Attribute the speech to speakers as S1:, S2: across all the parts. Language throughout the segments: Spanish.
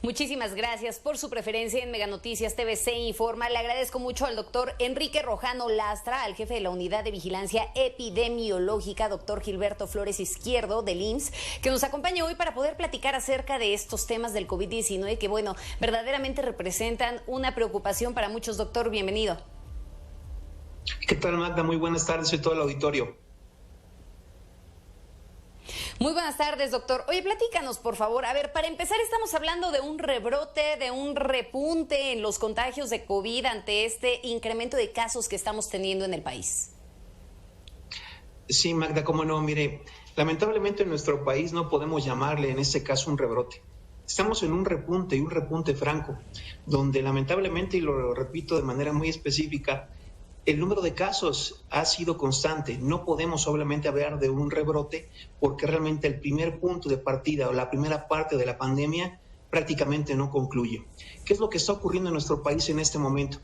S1: Muchísimas gracias por su preferencia en Mega Noticias TVC Informa. Le agradezco mucho al doctor Enrique Rojano Lastra, al jefe de la Unidad de Vigilancia Epidemiológica, doctor Gilberto Flores Izquierdo del IMSS, que nos acompaña hoy para poder platicar acerca de estos temas del COVID-19 que, bueno, verdaderamente representan una preocupación para muchos. Doctor, bienvenido.
S2: ¿Qué tal, Magda? Muy buenas tardes y todo el auditorio.
S1: Muy buenas tardes, doctor. Oye, platícanos, por favor. A ver, para empezar, estamos hablando de un rebrote, de un repunte en los contagios de COVID ante este incremento de casos que estamos teniendo en el país.
S2: Sí, Magda, cómo no. Mire, lamentablemente en nuestro país no podemos llamarle en este caso un rebrote. Estamos en un repunte y un repunte franco, donde lamentablemente, y lo repito de manera muy específica, el número de casos ha sido constante. No podemos solamente hablar de un rebrote porque realmente el primer punto de partida o la primera parte de la pandemia prácticamente no concluye. ¿Qué es lo que está ocurriendo en nuestro país en este momento?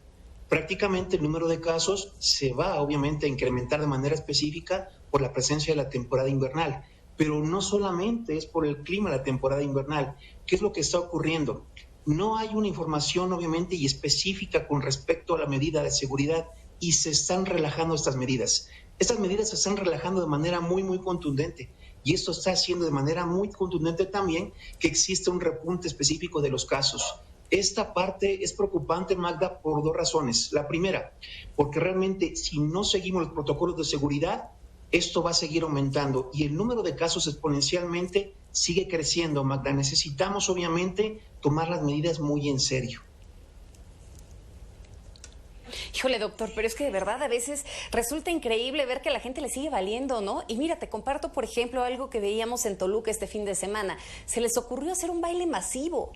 S2: Prácticamente el número de casos se va obviamente a incrementar de manera específica por la presencia de la temporada invernal, pero no solamente es por el clima de la temporada invernal. ¿Qué es lo que está ocurriendo? No hay una información obviamente y específica con respecto a la medida de seguridad y se están relajando estas medidas. Estas medidas se están relajando de manera muy contundente y esto está haciendo de manera muy contundente también que existe un repunte específico de los casos. Esta parte es preocupante, Magda, por dos razones. La primera, porque realmente si no seguimos los protocolos de seguridad, esto va a seguir aumentando y el número de casos exponencialmente sigue creciendo, Magda. Necesitamos obviamente tomar las medidas muy en serio.
S1: Híjole, doctor, pero es que de verdad a veces resulta increíble ver que a la gente le sigue valiendo, ¿no? Y mira, te comparto, por ejemplo, algo que veíamos en Toluca este fin de semana. Se les ocurrió hacer un baile masivo.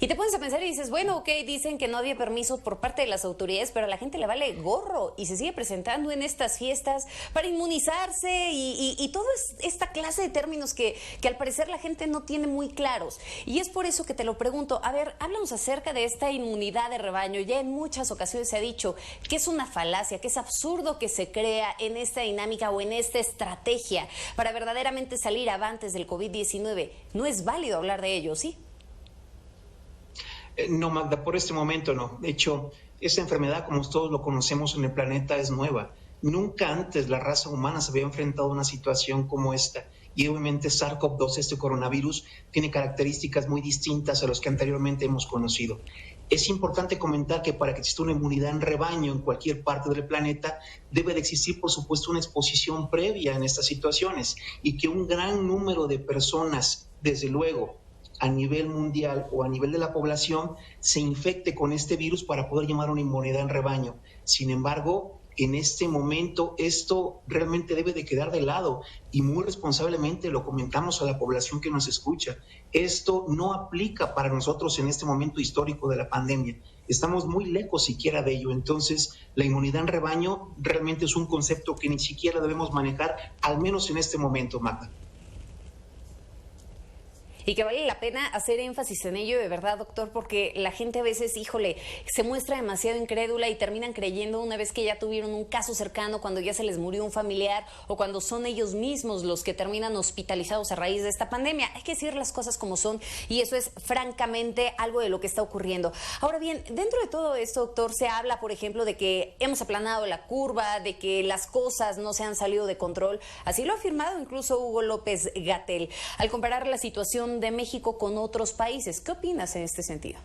S1: Y te pones a pensar y dices, bueno, ok, dicen que no había permiso por parte de las autoridades, pero a la gente le vale gorro y se sigue presentando en estas fiestas para inmunizarse y toda esta clase de términos que al parecer la gente no tiene muy claros. Y es por eso que te lo pregunto, a ver, háblanos acerca de esta inmunidad de rebaño. Ya en muchas ocasiones se ha dicho que es una falacia, que es absurdo que se crea en esta dinámica o en esta estrategia para verdaderamente salir avantes del COVID-19. No es válido hablar de ello, ¿sí?
S2: No, Magda, por este momento no. De hecho, esta enfermedad, como todos lo conocemos en el planeta, es nueva. Nunca antes la raza humana se había enfrentado a una situación como esta. Y obviamente SARS-CoV-2, este coronavirus, tiene características muy distintas a las que anteriormente hemos conocido. Es importante comentar que para que exista una inmunidad en rebaño en cualquier parte del planeta, debe de existir, por supuesto, una exposición previa en estas situaciones y que un gran número de personas, desde luego, a nivel mundial o a nivel de la población se infecte con este virus para poder llamar a una inmunidad en rebaño. Sin embargo, en este momento esto realmente debe de quedar de lado y muy responsablemente lo comentamos a la población que nos escucha. Esto no aplica para nosotros en este momento histórico de la pandemia. Estamos muy lejos siquiera de ello. Entonces, la inmunidad en rebaño realmente es un concepto que ni siquiera debemos manejar, al menos en este momento, Magda.
S1: Y que vale la pena hacer énfasis en ello de verdad, doctor, porque la gente a veces, híjole, se muestra demasiado incrédula y terminan creyendo una vez que ya tuvieron un caso cercano, cuando ya se les murió un familiar o cuando son ellos mismos los que terminan hospitalizados a raíz de esta pandemia. Hay que decir las cosas como son y eso es francamente algo de lo que está ocurriendo. Ahora bien, dentro de todo esto, doctor, se habla, por ejemplo, de que hemos aplanado la curva, de que las cosas no se han salido de control. Así lo ha afirmado incluso Hugo López-Gatell al comparar la situación de México con otros países. ¿Qué opinas en este sentido?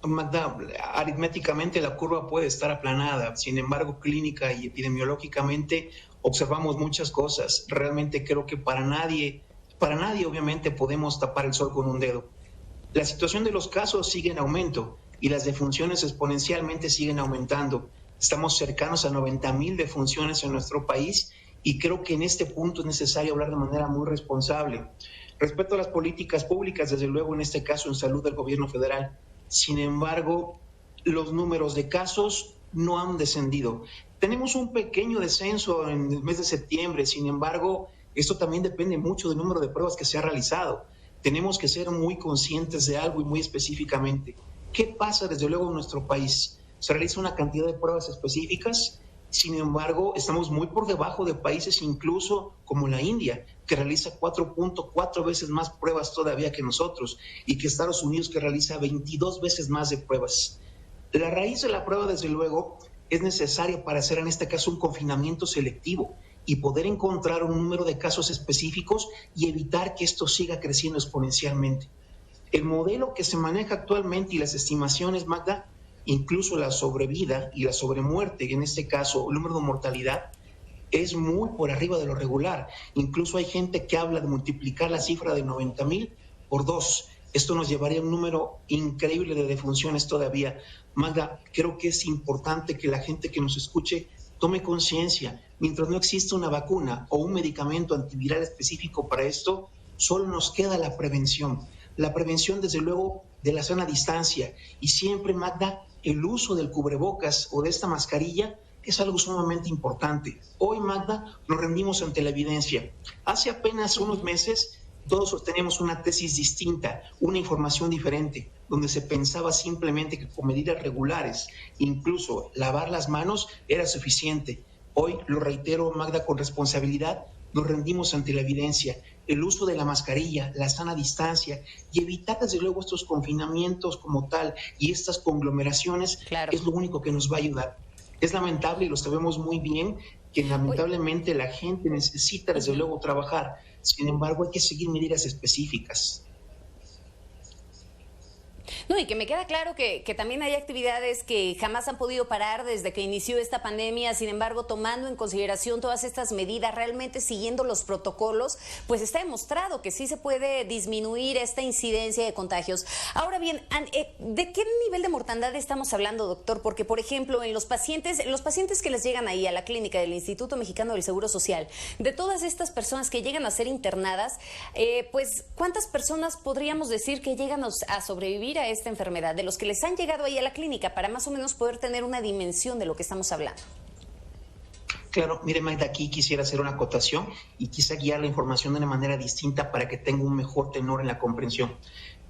S2: Magda, aritméticamente la curva puede estar aplanada, sin embargo, clínica y epidemiológicamente observamos muchas cosas. Realmente creo que para nadie obviamente podemos tapar el sol con un dedo. La situación de los casos sigue en aumento y las defunciones exponencialmente siguen aumentando. Estamos cercanos a 90,000 defunciones en nuestro país y creo que en este punto es necesario hablar de manera muy responsable. Respecto a las políticas públicas, desde luego en este caso en salud del gobierno federal, sin embargo, los números de casos no han descendido. Tenemos un pequeño descenso en el mes de septiembre, sin embargo, esto también depende mucho del número de pruebas que se ha realizado. Tenemos que ser muy conscientes de algo y muy específicamente. ¿Qué pasa desde luego en nuestro país? Se realiza una cantidad de pruebas específicas Sin embargo, estamos muy por debajo de países incluso como la India, que realiza 4.4 veces más pruebas todavía que nosotros, y que Estados Unidos, que realiza 22 veces más de pruebas. La raíz de la prueba, desde luego, es necesaria para hacer en este caso un confinamiento selectivo y poder encontrar un número de casos específicos y evitar que esto siga creciendo exponencialmente. El modelo que se maneja actualmente y las estimaciones, Magda, incluso la sobrevida y la sobremuerte, en este caso el número de mortalidad, es muy por arriba de lo regular. Incluso hay gente que habla de multiplicar la cifra de 90,000 por 2. Esto nos llevaría a un número increíble de defunciones todavía. Magda, creo que es importante que la gente que nos escuche tome conciencia. Mientras no exista una vacuna o un medicamento antiviral específico para esto, solo nos queda la prevención. La prevención, desde luego, de la sana distancia. Y siempre, Magda, el uso del cubrebocas o de esta mascarilla es algo sumamente importante. Hoy, Magda, nos rendimos ante la evidencia. Hace apenas unos meses, todos sostenemos una tesis distinta, una información diferente, donde se pensaba simplemente que con medidas regulares, incluso lavar las manos, era suficiente. Hoy, lo reitero, Magda, con responsabilidad, nos rendimos ante la evidencia. El uso de la mascarilla, la sana distancia y evitar, desde luego, estos confinamientos como tal y estas conglomeraciones, claro, es lo único que nos va a ayudar. Es lamentable, y lo sabemos muy bien, que lamentablemente la gente necesita, desde luego, trabajar. Sin embargo, hay que seguir medidas específicas.
S1: No, y que me queda claro que también hay actividades que jamás han podido parar desde que inició esta pandemia. Sin embargo, tomando en consideración todas estas medidas, realmente siguiendo los protocolos, pues está demostrado que sí se puede disminuir esta incidencia de contagios. Ahora bien, ¿de qué nivel de mortandad estamos hablando, doctor? Porque, por ejemplo, en los pacientes que les llegan ahí a la clínica del Instituto Mexicano del Seguro Social, de todas estas personas que llegan a ser internadas, pues, ¿cuántas personas podríamos decir que llegan a sobrevivir a esta enfermedad, de los que les han llegado ahí a la clínica, para más o menos poder tener una dimensión de lo que estamos hablando?
S2: Claro, mire, Magda, aquí quisiera hacer una acotación y quizá guiar la información de una manera distinta para que tenga un mejor tenor en la comprensión.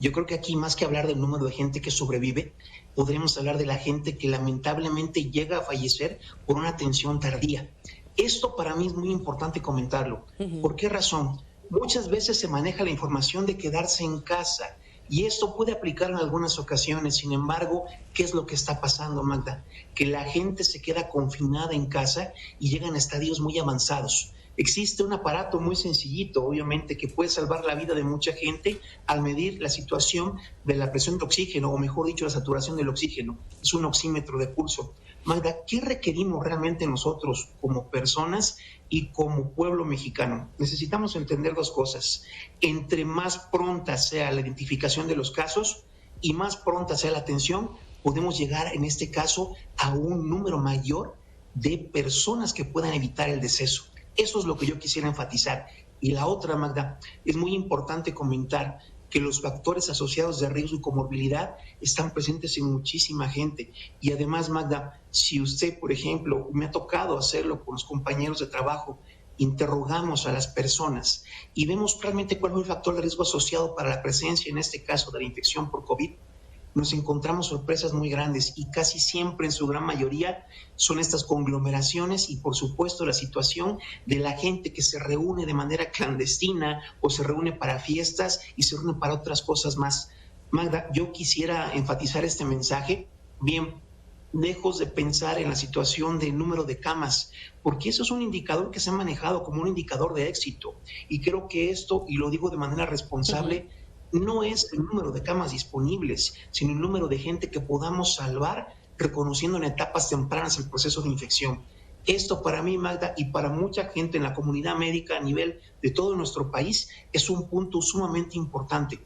S2: Yo creo que aquí, más que hablar del número de gente que sobrevive, podríamos hablar de la gente que lamentablemente llega a fallecer por una atención tardía. Esto para mí es muy importante comentarlo. ¿Por qué razón? Muchas veces se maneja la información de quedarse en casa, y esto puede aplicar en algunas ocasiones. Sin embargo, ¿qué es lo que está pasando, Magda? Que la gente se queda confinada en casa y llegan a estadios muy avanzados. Existe un aparato muy sencillito, obviamente, que puede salvar la vida de mucha gente al medir la situación de la presión de oxígeno, o mejor dicho, la saturación del oxígeno. Es un oxímetro de pulso. Magda, ¿qué requerimos realmente nosotros como personas y como pueblo mexicano? Necesitamos entender dos cosas. Entre más pronta sea la identificación de los casos y más pronta sea la atención, podemos llegar en este caso a un número mayor de personas que puedan evitar el deceso. Eso es lo que yo quisiera enfatizar. Y la otra, Magda, es muy importante comentar que los factores asociados de riesgo y comorbilidad están presentes en muchísima gente. Y además, Magda, si usted, por ejemplo, me ha tocado hacerlo con los compañeros de trabajo, interrogamos a las personas y vemos realmente cuál es el factor de riesgo asociado para la presencia, en este caso, de la infección por COVID, nos encontramos sorpresas muy grandes, y casi siempre, en su gran mayoría, son estas conglomeraciones y, por supuesto, la situación de la gente que se reúne de manera clandestina o se reúne para fiestas y se reúne para otras cosas más. Magda, yo quisiera enfatizar este mensaje. Bien, lejos de pensar en la situación del número de camas, porque eso es un indicador que se ha manejado como un indicador de éxito, y creo que esto, y lo digo de manera responsable, no es el número de camas disponibles, sino el número de gente que podamos salvar, reconociendo en etapas tempranas el proceso de infección. Esto para mí, Magda, y para mucha gente en la comunidad médica a nivel de todo nuestro país, es un punto sumamente importante.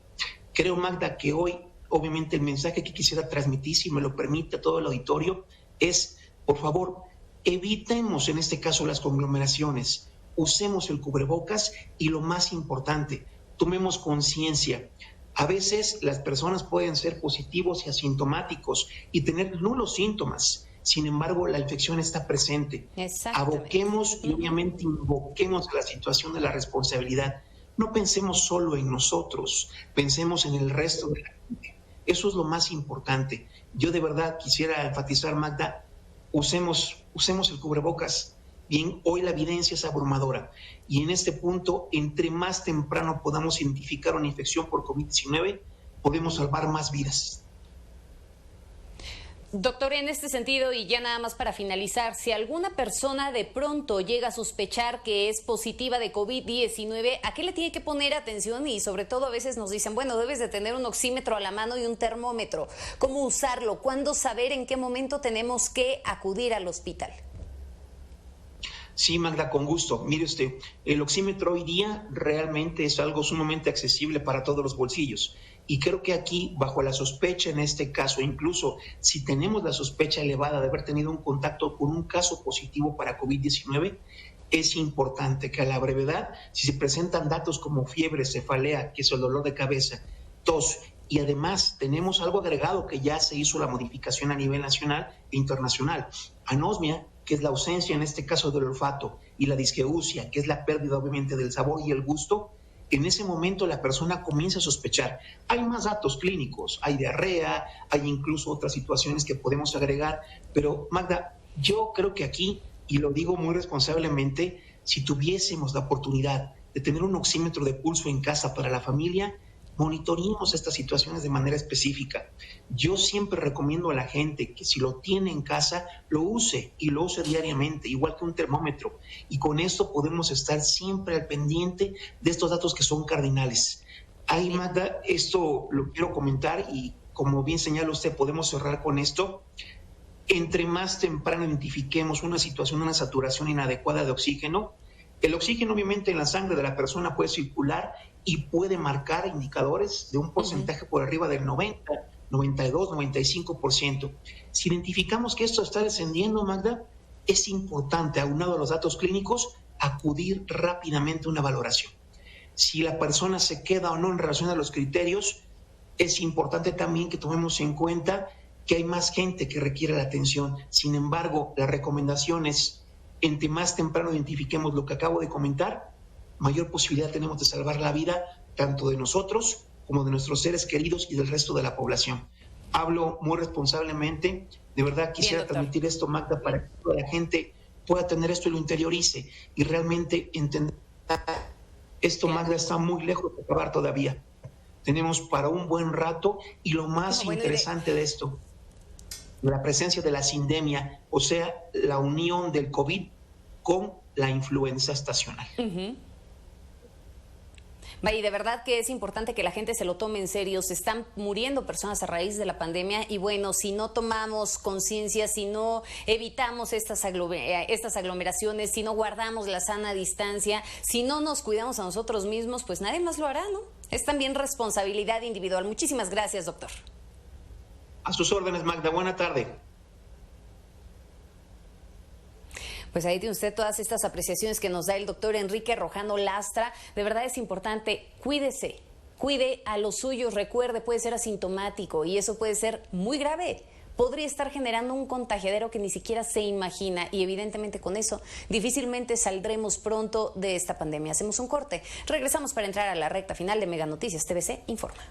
S2: Creo, Magda, que hoy, obviamente, el mensaje que quisiera transmitir, si me lo permite a todo el auditorio, es, por favor, evitemos en este caso las conglomeraciones, usemos el cubrebocas y, lo más importante, tomemos conciencia. A veces las personas pueden ser positivos y asintomáticos y tener nulos síntomas. Sin embargo, la infección está presente. Aboquemos y obviamente invoquemos la situación de la responsabilidad. No pensemos solo en nosotros, pensemos en el resto de la gente. Eso es lo más importante. Yo de verdad quisiera enfatizar, Magda, usemos el cubrebocas. Bien, hoy la evidencia es abrumadora y en este punto, entre más temprano podamos identificar una infección por COVID-19, podemos salvar más vidas.
S1: Doctor, en este sentido, y ya nada más para finalizar, si alguna persona de pronto llega a sospechar que es positiva de COVID-19, ¿a qué le tiene que poner atención? Y sobre todo a veces nos dicen, bueno, debes de tener un oxímetro a la mano y un termómetro. ¿Cómo usarlo? ¿Cuándo saber en qué momento tenemos que acudir al hospital?
S2: Sí, Magda, con gusto. Mire usted, el oxímetro hoy día realmente es algo sumamente accesible para todos los bolsillos. Y creo que aquí, bajo la sospecha en este caso, incluso si tenemos la sospecha elevada de haber tenido un contacto con un caso positivo para COVID-19, es importante que a la brevedad, si se presentan datos como fiebre, cefalea, que es el dolor de cabeza, tos, y además tenemos algo agregado que ya se hizo la modificación a nivel nacional e internacional, anosmia, que es la ausencia en este caso del olfato, y la disgeusia, que es la pérdida obviamente del sabor y el gusto, en ese momento la persona comienza a sospechar. Hay más datos clínicos, hay diarrea, hay incluso otras situaciones que podemos agregar, pero Magda, yo creo que aquí, y lo digo muy responsablemente, si tuviésemos la oportunidad de tener un oxímetro de pulso en casa para la familia, monitoreemos estas situaciones de manera específica. Yo siempre recomiendo a la gente que si lo tiene en casa, lo use y lo use diariamente, igual que un termómetro. Y con esto podemos estar siempre al pendiente de estos datos que son cardinales. Ahí, Magda, esto lo quiero comentar y como bien señala usted, podemos cerrar con esto. Entre más temprano identifiquemos una situación, una saturación inadecuada de oxígeno, el oxígeno obviamente en la sangre de la persona puede circular y puede marcar indicadores de un porcentaje por arriba del 90, 92, 95%. Si identificamos que esto está descendiendo, Magda, es importante, aunado a los datos clínicos, acudir rápidamente a una valoración. Si la persona se queda o no en relación a los criterios, es importante también que tomemos en cuenta que hay más gente que requiere la atención. Sin embargo, la recomendación es, entre más temprano identifiquemos lo que acabo de comentar, mayor posibilidad tenemos de salvar la vida tanto de nosotros como de nuestros seres queridos y del resto de la población. Hablo muy responsablemente, de verdad quisiera transmitir esto, Magda, para que toda la gente pueda tener esto y lo interiorice y realmente entender esto, Magda, está muy lejos de acabar todavía. Tenemos para un buen rato y lo más interesante de esto, la presencia de la sindemia, o sea, la unión del COVID con la influenza estacional.
S1: Y de verdad que es importante que la gente se lo tome en serio. Se están muriendo personas a raíz de la pandemia y bueno, si no tomamos conciencia, si no evitamos estas aglomeraciones, si no guardamos la sana distancia, si no nos cuidamos a nosotros mismos, pues nadie más lo hará, ¿no? Es también responsabilidad individual. Muchísimas gracias, doctor.
S2: A sus órdenes, Magda. Buena tarde.
S1: Pues ahí tiene usted todas estas apreciaciones que nos da el doctor Enrique Rojano Lastra. De verdad es importante, cuídese, cuide a los suyos, recuerde, puede ser asintomático y eso puede ser muy grave. Podría estar generando un contagiadero que ni siquiera se imagina y evidentemente con eso difícilmente saldremos pronto de esta pandemia. Hacemos un corte, regresamos para entrar a la recta final de Mega Noticias TVC Informa.